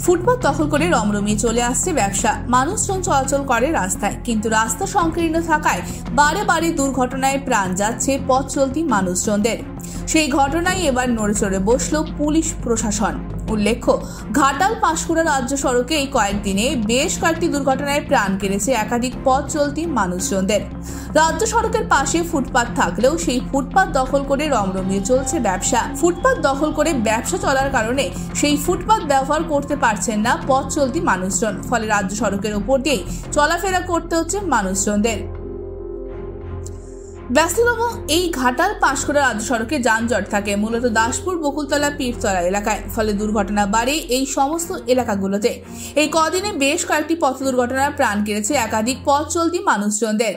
ফুটপাত দখল করে রমরমিয়ে চলে আসছে ব্যবসা, মানুষজন চলাচল করে রাস্তায়, কিন্তু রাস্তা সংকীর্ণ থাকায় বারে বারে দুর্ঘটনায় প্রাণ যাচ্ছে পথ চলতি মানুষজনদের। সেই ঘটনায় এবার নড়েচড়ে বসল পুলিশ প্রশাসন। উল্লেখ্য, ঘাটাল পাঁশকুড়া রাজ্য সড়কে এই কয়েকদিনে বেশ কয়েকটি দুর্ঘটনায় প্রাণ কেড়েছে একাধিক পথ চলতি মানুষজনদের। রাজ্য সড়কের পাশে ফুটপাত থাকলেও সেই ফুটপাত দখল করে রমরমিয়ে চলছে ব্যবসা। ফুটপাত দখল করে ব্যবসা চলার কারণে সেই ফুটপাত ব্যবহার করতে পারছেন না পথ চলতি মানুষজন, ফলে রাজ্য সড়কের উপর দিয়েই চলাফেরা করতে হচ্ছে মানুষজনদের। ব্যস্ততম এই ঘাটাল পাঁশকুড়া রাজ্য সড়কে যানজট থাকে মূলত দাসপুর, বকুলতলা, পীরতলা এলাকায়, ফলে দুর্ঘটনা বাড়ে এই সমস্ত এলাকাগুলোতে। এই কদিনে বেশ কয়েকটি পথ দুর্ঘটনায় প্রাণ কেড়েছে একাধিক পথ চলতি মানুষজনদের।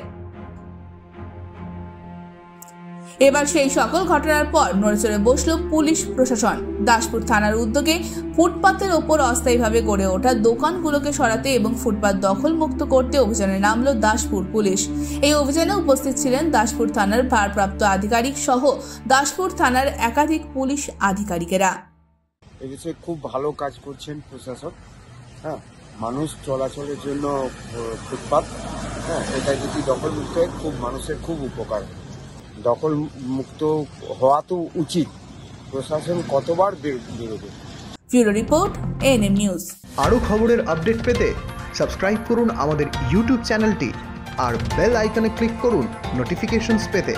এবার সেই সকল ঘটনার পর নড়েচড়ে বসল পুলিশ প্রশাসন। দাসপুর থানার উদ্যোগে ফুটপাতের ওপর অস্থায়ীভাবে গড়ে ওঠা দোকানগুলোকে সরাতে এবং ফুটপাত দখল মুক্ত করতে অভিযানে নামল দাসপুর পুলিশ। এই অভিযানে উপস্থিত ছিলেন দাসপুর থানার ভারপ্রাপ্ত আধিকারিক সহ দাসপুর থানার একাধিক পুলিশ আধিকারিকেরা। এই বিষয়ে খুব ভালো কাজ করছেন প্রশাসক। মানুষ চলাচলের জন্য ফুটপাত এটা যদি দখল মুক্ত হয় খুব মানুষের খুব উপকার। দখল মুক্ত হওয়া তো উচিত, প্রশাসন কতবার বেরোবে। Bureau report, ANM news. আরও খবরের আপডেট পেতে সাবস্ক্রাইব করুন আমাদের ইউটিউব চ্যানেলটি আর বেল আইকনে ক্লিক করুন নোটিফিকেশনস পেতে।